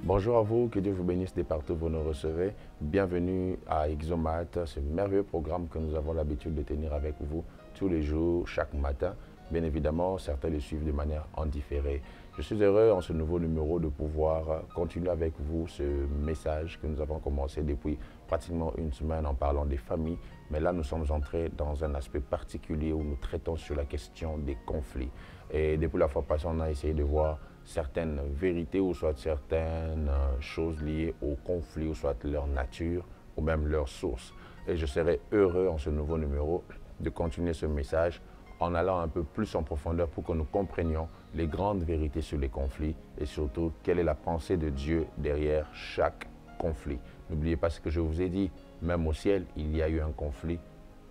Bonjour à vous, que Dieu vous bénisse de partout où vous nous recevez. Bienvenue à Exomat, ce merveilleux programme que nous avons l'habitude de tenir avec vous tous les jours, chaque matin. Bien évidemment, certains le suivent de manière en différé. Je suis heureux en ce nouveau numéro de pouvoir continuer avec vous ce message que nous avons commencé depuis pratiquement une semaine en parlant des familles. Mais là, nous sommes entrés dans un aspect particulier où nous traitons sur la question des conflits. Et depuis la fois passée, on a essayé de voir certaines vérités ou soit certaines choses liées au conflit ou soit leur nature ou même leur source. Et je serai heureux en ce nouveau numéro de continuer ce message en allant un peu plus en profondeur pour que nous comprenions les grandes vérités sur les conflits et surtout quelle est la pensée de Dieu derrière chaque conflit. N'oubliez pas ce que je vous ai dit, même au ciel, il y a eu un conflit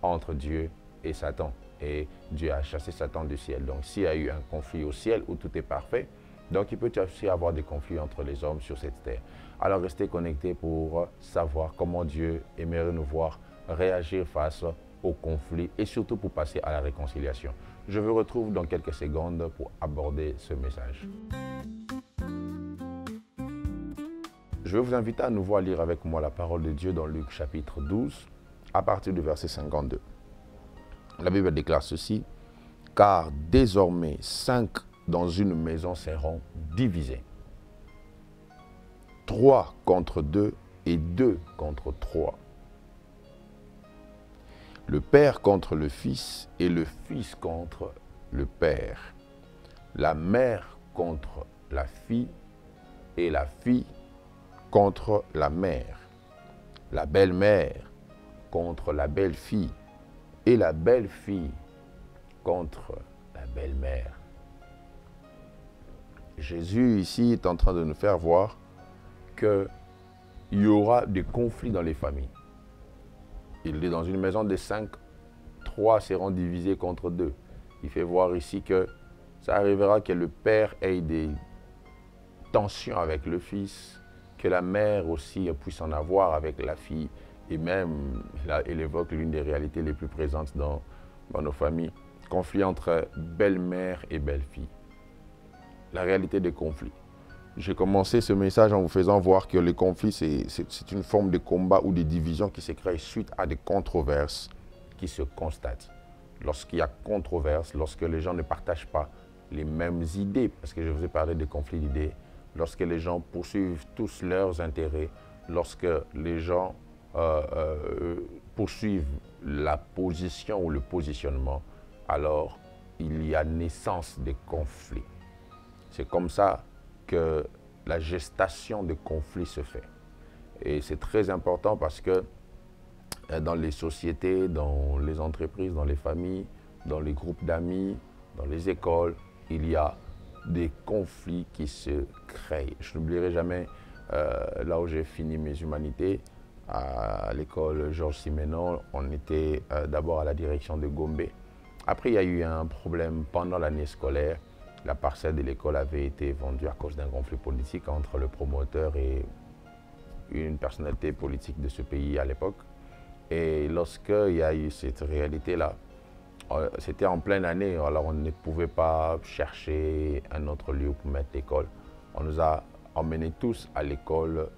entre Dieu et Satan. Et Dieu a chassé Satan du ciel. Donc s'il y a eu un conflit au ciel où tout est parfait, donc il peut aussi avoir des conflits entre les hommes sur cette terre. Alors restez connectés pour savoir comment Dieu aimerait nous voir réagir face au conflit et surtout pour passer à la réconciliation. Je vous retrouve dans quelques secondes pour aborder ce message. Je vais vous inviter à nouveau à lire avec moi la parole de Dieu dans Luc chapitre 12 à partir du verset 52. La Bible déclare ceci: « Car désormais 5 dans une maison seront divisés. 3 contre 2 et 2 contre 3. Le père contre le fils et le fils contre le père. La mère contre la fille et la fille contre la mère. La belle-mère contre la belle-fille et la belle-fille contre la belle-mère. » Jésus ici est en train de nous faire voir qu'il y aura des conflits dans les familles. Il est dans une maison de 5, 3 seront divisés contre 2. Il fait voir ici que ça arrivera que le père ait des tensions avec le fils, que la mère aussi puisse en avoir avec la fille. Et même, là, il évoque l'une des réalités les plus présentes dans nos familles, conflit entre belle-mère et belle-fille. La réalité des conflits. J'ai commencé ce message en vous faisant voir que les conflits, c'est une forme de combat ou de division qui se crée suite à des controverses qui se constatent. Lorsqu'il y a controverse, lorsque les gens ne partagent pas les mêmes idées, parce que je vous ai parlé de conflits d'idées, lorsque les gens poursuivent tous leurs intérêts, lorsque les gens poursuivent la position ou le positionnement, alors il y a naissance des conflits. C'est comme ça que la gestation de conflits se fait. Et c'est très important parce que dans les sociétés, dans les entreprises, dans les familles, dans les groupes d'amis, dans les écoles, il y a des conflits qui se créent. Je n'oublierai jamais là où j'ai fini mes humanités, à l'école Georges Simenon, on était d'abord à la direction de Gombe. Après, il y a eu un problème pendant l'année scolaire. La parcelle de l'école avait été vendue à cause d'un conflit politique entre le promoteur et une personnalité politique de ce pays à l'époque. Et lorsqu'il y a eu cette réalité-là, c'était en pleine année, alors on ne pouvait pas chercher un autre lieu pour mettre l'école. On nous a emmenés tous à l'école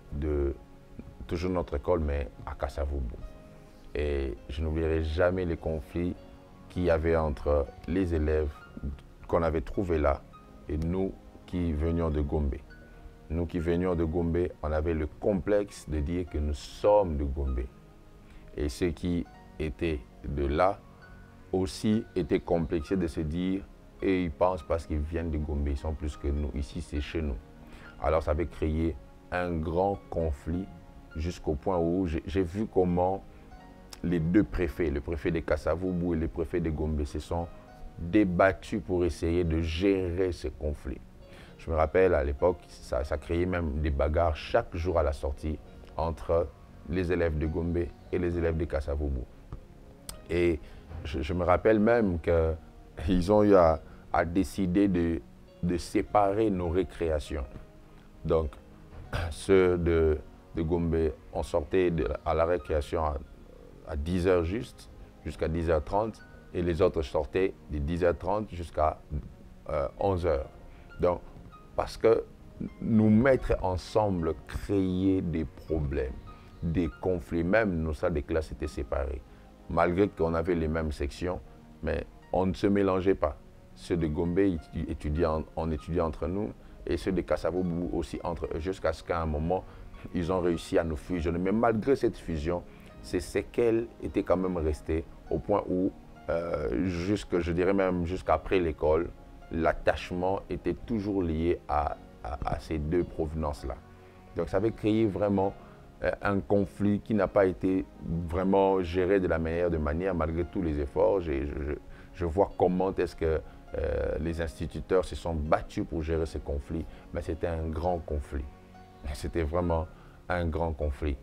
toujours notre école, mais à Kasavubu. Et je n'oublierai jamais les conflits qu'il y avait entre les élèves qu'on avait trouvé là et nous qui venions de Gombe. Nous qui venions de Gombe, on avait le complexe de dire que nous sommes de Gombe. Et ceux qui étaient de là aussi étaient complexés de se dire, et ils pensent parce qu'ils viennent de Gombe, ils sont plus que nous. Ici, c'est chez nous. Alors ça avait créé un grand conflit jusqu'au point où j'ai vu comment les deux préfets, le préfet de Kasavubu et le préfet de Gombe, se sont débattus pour essayer de gérer ce conflit. Je me rappelle à l'époque, ça créait même des bagarres chaque jour à la sortie entre les élèves de Gombe et les élèves de Kasavubu. Et je me rappelle même qu'ils ont eu à décider de séparer nos récréations. Donc, ceux de Gombe, on sortait à la récréation à 10h juste, jusqu'à 10h30, et les autres sortaient de 10h30 jusqu'à 11h. Donc, parce que nous mettre ensemble, créer des problèmes, des conflits. Même nos salles de classe étaient séparées. Malgré qu'on avait les mêmes sections, mais on ne se mélangeait pas. Ceux de Gombe on étudiait entre nous et ceux de Kassavoubou aussi entre eux, jusqu'à ce qu'à un moment, ils ont réussi à nous fusionner. Mais malgré cette fusion, ces séquelles étaient quand même restées au point où, je dirais même jusqu'après l'école, l'attachement était toujours lié à ces deux provenances-là. Donc ça avait créé vraiment un conflit qui n'a pas été vraiment géré de la meilleure de manière, malgré tous les efforts. Je vois comment est-ce que les instituteurs se sont battus pour gérer ce conflit, mais c'était un grand conflit. C'était vraiment un grand conflit,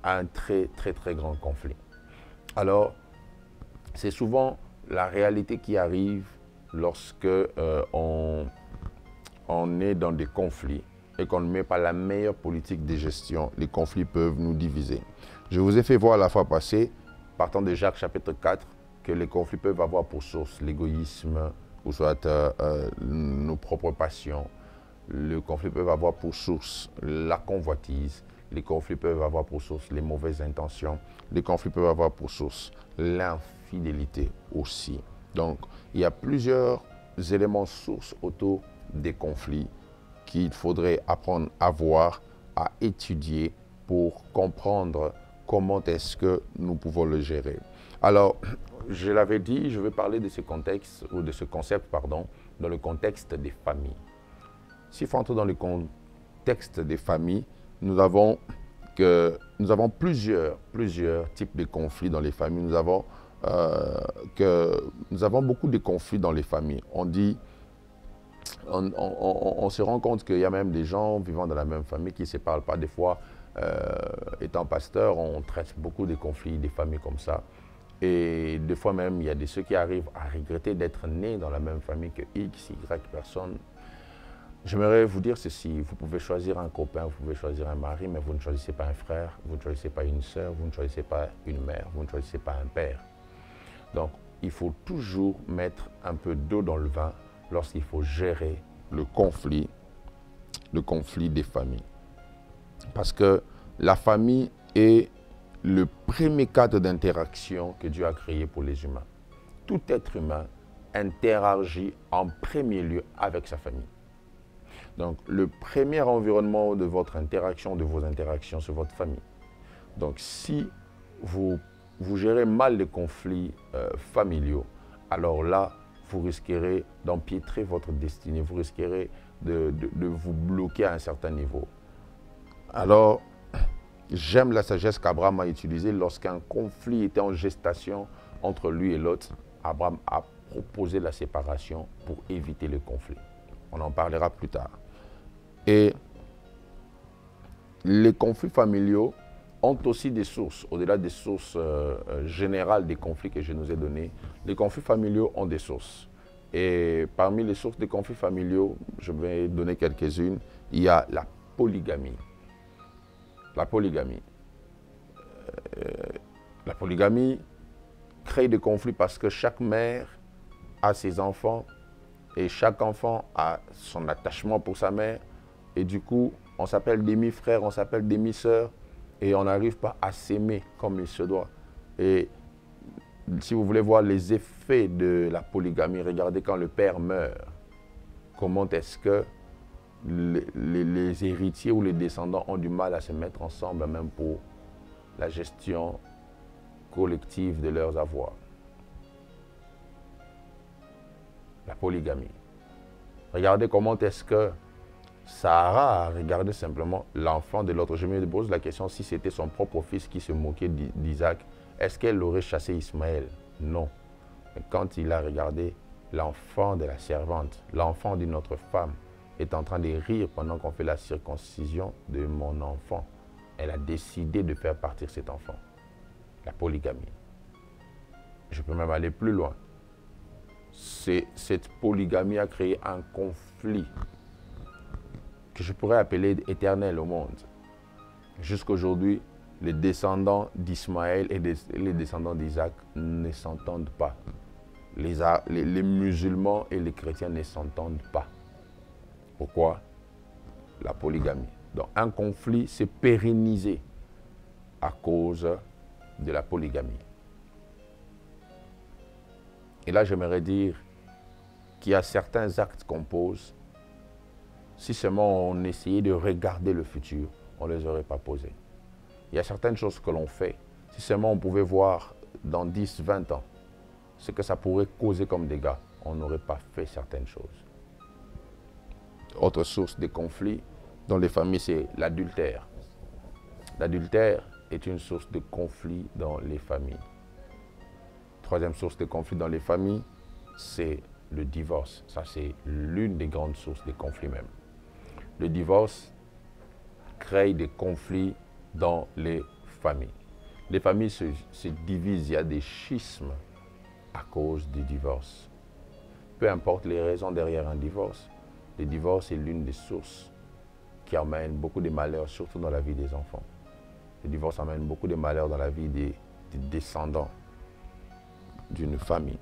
un très, très, très grand conflit. Alors, c'est souvent la réalité qui arrive lorsque on est dans des conflits et qu'on ne met pas la meilleure politique de gestion. Les conflits peuvent nous diviser. Je vous ai fait voir la fois passée, partant de Jacques chapitre 4, que les conflits peuvent avoir pour source l'égoïsme, ou soit nos propres passions. Les conflits peuvent avoir pour source la convoitise. Les conflits peuvent avoir pour source les mauvaises intentions. Les conflits peuvent avoir pour source l'infidélité aussi. Donc, il y a plusieurs éléments sources autour des conflits qu'il faudrait apprendre à voir, à étudier pour comprendre comment est-ce que nous pouvons le gérer. Alors, je l'avais dit, je vais parler de ce contexte, ou de ce concept, pardon, dans le contexte des familles. S'il faut entrer dans le contexte des familles, nous avons plusieurs types de conflits dans les familles. Nous avons beaucoup de conflits dans les familles. On se rend compte qu'il y a même des gens vivant dans la même famille qui ne se parlent pas. Des fois, étant pasteur, on traite beaucoup de conflits des familles comme ça. Et des fois même, il y a de ceux qui arrivent à regretter d'être nés dans la même famille que X, Y personnes. J'aimerais vous dire ceci, vous pouvez choisir un copain, vous pouvez choisir un mari, mais vous ne choisissez pas un frère, vous ne choisissez pas une sœur, vous ne choisissez pas une mère, vous ne choisissez pas un père. Donc, il faut toujours mettre un peu d'eau dans le vin lorsqu'il faut gérer le conflit des familles. Parce que la famille est le premier cadre d'interaction que Dieu a créé pour les humains. Tout être humain interagit en premier lieu avec sa famille. Donc, le premier environnement de votre interaction, de vos interactions, c'est votre famille. Donc, si vous gérez mal les conflits familiaux, alors là, vous risquerez d'empiétrer votre destinée, vous risquerez de vous bloquer à un certain niveau. Alors, j'aime la sagesse qu'Abraham a utilisée lorsqu'un conflit était en gestation entre lui et l'autre. Abraham a proposé la séparation pour éviter le conflit. On en parlera plus tard. Et les conflits familiaux ont aussi des sources, au-delà des sources générales des conflits que je nous ai donnés. Les conflits familiaux ont des sources. Et parmi les sources des conflits familiaux, je vais donner quelques-unes. Il y a la polygamie. La polygamie. La polygamie crée des conflits parce que chaque mère a ses enfants et chaque enfant a son attachement pour sa mère. Et du coup, on s'appelle demi-frère, on s'appelle demi-sœur et on n'arrive pas à s'aimer comme il se doit. Et si vous voulez voir les effets de la polygamie, regardez quand le père meurt. Comment est-ce que les héritiers ou les descendants ont du mal à se mettre ensemble, même pour la gestion collective de leurs avoirs. La polygamie. Regardez comment est-ce que Sarah a regardé simplement l'enfant de l'autre. Je me pose la question, si c'était son propre fils qui se moquait d'Isaac, est-ce qu'elle aurait chassé Ismaël? Non. Mais quand il a regardé l'enfant de la servante, l'enfant d'une autre femme, est en train de rire pendant qu'on fait la circoncision de mon enfant, elle a décidé de faire partir cet enfant. La polygamie. Je peux même aller plus loin. Cette polygamie a créé un conflit que je pourrais appeler éternel au monde. Jusqu'aujourd'hui, les descendants d'Ismaël et les descendants d'Isaac ne s'entendent pas. Les musulmans et les chrétiens ne s'entendent pas. Pourquoi? la polygamie. Donc un conflit s'est pérennisé à cause de la polygamie. Et là, j'aimerais dire qu'il y a certains actes qu'on pose, si seulement on essayait de regarder le futur, on ne les aurait pas posés. Il y a certaines choses que l'on fait, si seulement on pouvait voir dans 10, 20 ans, ce que ça pourrait causer comme dégâts, on n'aurait pas fait certaines choses. Autre source de conflit dans les familles, c'est l'adultère. L'adultère est une source de conflit dans les familles. Troisième source de conflit dans les familles, c'est le divorce. Ça, c'est l'une des grandes sources de conflits même. Le divorce crée des conflits dans les familles. Les familles se divisent, il y a des schismes à cause du divorce. Peu importe les raisons derrière un divorce, le divorce est l'une des sources qui amène beaucoup de malheurs, surtout dans la vie des enfants. Le divorce amène beaucoup de malheurs dans la vie des descendants d'une famille.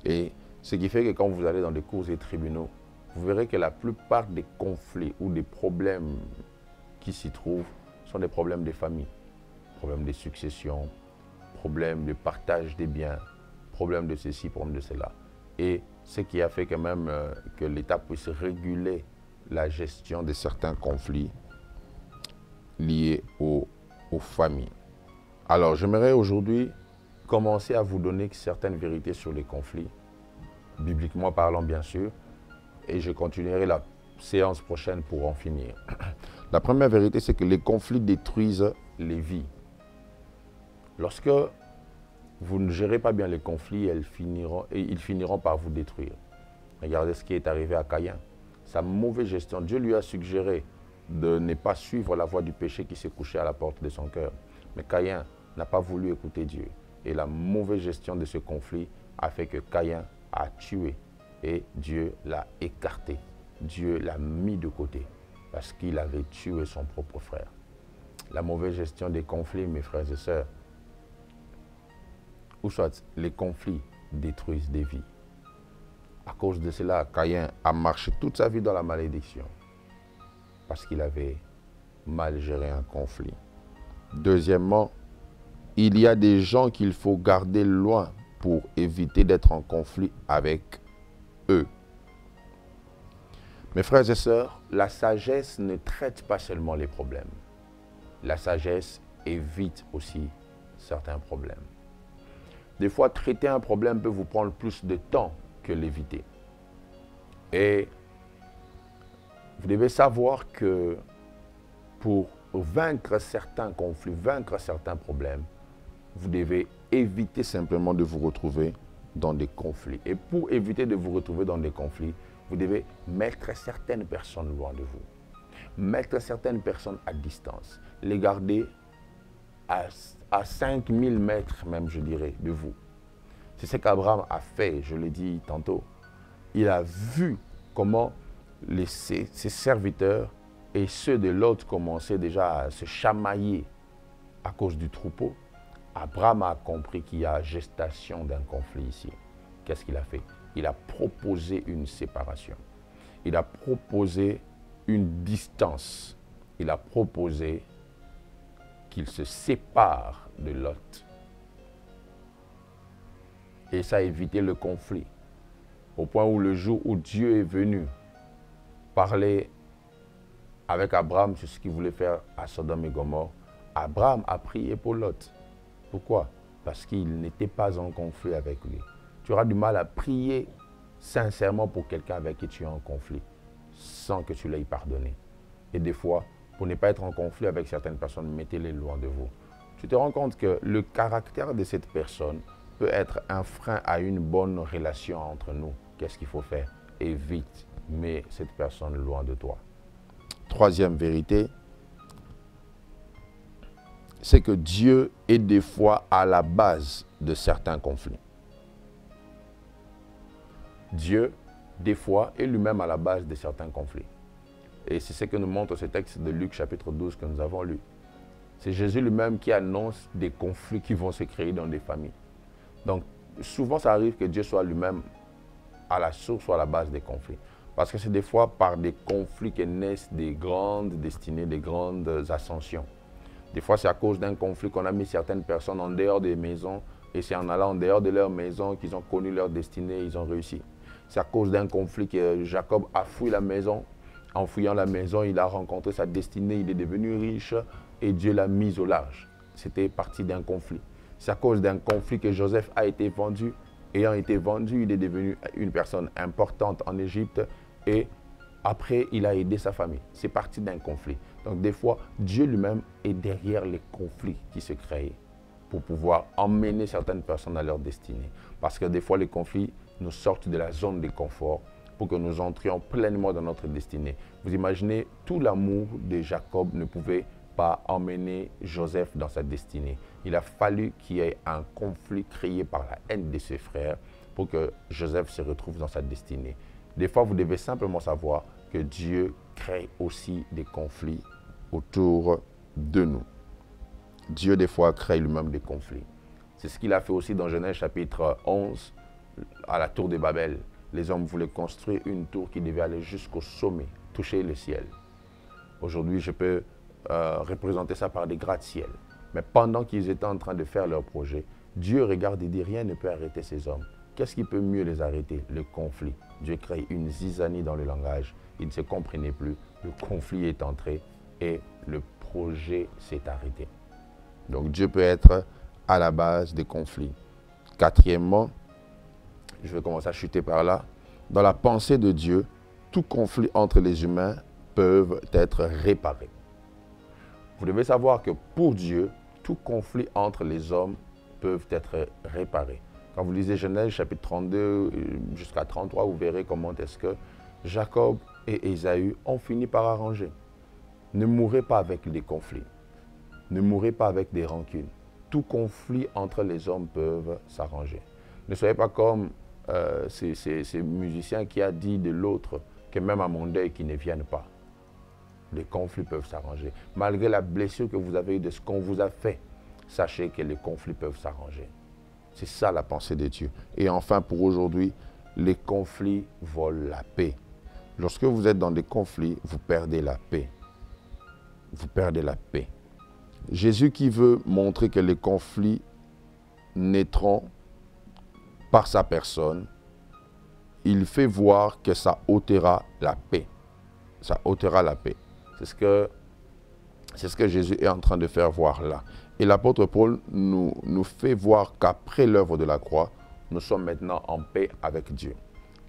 Et ce qui fait que quand vous allez dans les cours et tribunaux, vous verrez que la plupart des conflits ou des problèmes qui s'y trouvent sont des problèmes de famille. Problèmes de succession, problèmes de partage des biens, problèmes de ceci, problèmes de cela. Et ce qui a fait quand même que l'État puisse réguler la gestion de certains conflits liés aux familles. Alors, j'aimerais aujourd'hui commencer à vous donner certaines vérités sur les conflits, bibliquement parlant bien sûr, et je continuerai la séance prochaine pour en finir. La première vérité, c'est que les conflits détruisent les vies. Lorsque vous ne gérez pas bien les conflits, ils finiront par vous détruire. Regardez ce qui est arrivé à Caïn. Sa mauvaise gestion, Dieu lui a suggéré de ne pas suivre la voie du péché qui s'est couché à la porte de son cœur. Mais Caïn n'a pas voulu écouter Dieu. Et la mauvaise gestion de ce conflit a fait que Caïn a tué et Dieu l'a écarté. Dieu l'a mis de côté parce qu'il avait tué son propre frère. La mauvaise gestion des conflits, mes frères et sœurs, ou soit les conflits détruisent des vies. À cause de cela, Caïn a marché toute sa vie dans la malédiction parce qu'il avait mal géré un conflit. Deuxièmement, il y a des gens qu'il faut garder loin pour éviter d'être en conflit avec eux. Mes frères et sœurs, la sagesse ne traite pas seulement les problèmes. La sagesse évite aussi certains problèmes. Des fois, traiter un problème peut vous prendre plus de temps que l'éviter. Et vous devez savoir que pour vaincre certains conflits, vaincre certains problèmes, vous devez éviter simplement de vous retrouver dans des conflits. Et pour éviter de vous retrouver dans des conflits, vous devez mettre certaines personnes loin de vous. Mettre certaines personnes à distance. Les garder à 5000 mètres même, je dirais, de vous. C'est ce qu'Abraham a fait, je l'ai dit tantôt. Il a vu comment ses serviteurs et ceux de l'autre commençaient déjà à se chamailler à cause du troupeau. Abraham a compris qu'il y a gestation d'un conflit ici. Qu'est-ce qu'il a fait? Il a proposé une séparation. Il a proposé une distance. Il a proposé qu'il se sépare de Lot. Et ça a évité le conflit. Au point où le jour où Dieu est venu parler avec Abraham sur ce qu'il voulait faire à Sodome et Gomorrhe, Abraham a prié pour Lot. Pourquoi? Parce qu'il n'était pas en conflit avec lui. Tu auras du mal à prier sincèrement pour quelqu'un avec qui tu es en conflit, sans que tu l'aies pardonné. Et des fois, pour ne pas être en conflit avec certaines personnes, mettez-les loin de vous. Tu te rends compte que le caractère de cette personne peut être un frein à une bonne relation entre nous. Qu'est-ce qu'il faut faire? Évite, mets cette personne loin de toi. Troisième vérité, c'est que Dieu est des fois à la base de certains conflits. Dieu, des fois, est lui-même à la base de certains conflits. Et c'est ce que nous montre ce texte de Luc chapitre 12 que nous avons lu. C'est Jésus lui-même qui annonce des conflits qui vont se créer dans des familles. Donc, souvent, ça arrive que Dieu soit lui-même à la source ou à la base des conflits. Parce que c'est des fois par des conflits que naissent des grandes destinées, des grandes ascensions. Des fois, c'est à cause d'un conflit qu'on a mis certaines personnes en dehors des maisons et c'est en allant en dehors de leur maison qu'ils ont connu leur destinée et ils ont réussi. C'est à cause d'un conflit que Jacob a fouillé la maison. En fouillant la maison, il a rencontré sa destinée, il est devenu riche et Dieu l'a mis au large. C'était parti d'un conflit. C'est à cause d'un conflit que Joseph a été vendu. Ayant été vendu, il est devenu une personne importante en Égypte et après, il a aidé sa famille. C'est parti d'un conflit. Donc des fois, Dieu lui-même est derrière les conflits qui se créent pour pouvoir emmener certaines personnes à leur destinée. Parce que des fois, les conflits nous sortent de la zone de confort pour que nous entrions pleinement dans notre destinée. Vous imaginez, tout l'amour de Jacob ne pouvait pas emmener Joseph dans sa destinée. Il a fallu qu'il y ait un conflit créé par la haine de ses frères pour que Joseph se retrouve dans sa destinée. Des fois, vous devez simplement savoir que Dieu crée aussi des conflits autour de nous. Dieu, des fois, crée lui-même des conflits. C'est ce qu'il a fait aussi dans Genèse chapitre 11, à la tour de Babel. Les hommes voulaient construire une tour qui devait aller jusqu'au sommet, toucher le ciel. Aujourd'hui, je peux représenter ça par des gratte-ciel. Mais pendant qu'ils étaient en train de faire leur projet, Dieu regarde et dit, rien ne peut arrêter ces hommes. Qu'est-ce qui peut mieux les arrêter? Le conflit. Dieu crée une zizanie dans le langage. Ils ne se comprenaient plus. Le conflit est entré et le projet s'est arrêté. Donc Dieu peut être à la base des conflits. Quatrièmement, je vais commencer à chuter par là. Dans la pensée de Dieu, tout conflit entre les humains peut être réparé. Vous devez savoir que pour Dieu, tout conflit entre les hommes peut être réparé. Quand vous lisez Genèse chapitre 32 jusqu'à 33, vous verrez comment est-ce que Jacob et Ésaü ont fini par arranger. Ne mourrez pas avec des conflits. Ne mourrez pas avec des rancunes. Tout conflit entre les hommes peuvent s'arranger. Ne soyez pas comme ces musiciens qui a dit de l'autre que même à mon deuil qui ne viennent pas. Les conflits peuvent s'arranger. Malgré la blessure que vous avez eue de ce qu'on vous a fait, sachez que les conflits peuvent s'arranger. C'est ça la pensée de Dieu. Et enfin, pour aujourd'hui, les conflits volent la paix. Lorsque vous êtes dans des conflits, vous perdez la paix. Vous perdez la paix. Jésus qui veut montrer que les conflits naîtront par sa personne, il fait voir que ça ôtera la paix. Ça ôtera la paix. C'est ce que Jésus est en train de faire voir là. Et l'apôtre Paul nous fait voir qu'après l'œuvre de la croix, nous sommes maintenant en paix avec Dieu.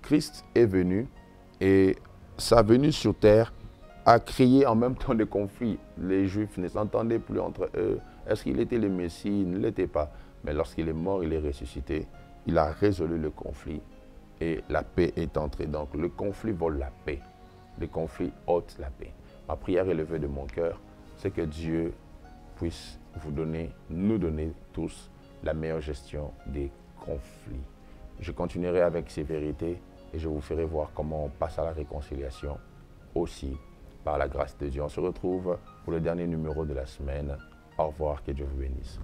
Christ est venu et sa venue sur terre a créé en même temps des conflits. Les Juifs ne s'entendaient plus entre eux. Est-ce qu'il était le Messie? Il ne l'était pas. Mais lorsqu'il est mort, il est ressuscité. Il a résolu le conflit et la paix est entrée. Donc le conflit vole la paix. Le conflit ôte la paix. Ma prière élevée de mon cœur, c'est que Dieu puisse nous donner tous la meilleure gestion des conflits. Je continuerai avec ces vérités et je vous ferai voir comment on passe à la réconciliation aussi par la grâce de Dieu. On se retrouve pour le dernier numéro de la semaine. Au revoir, que Dieu vous bénisse.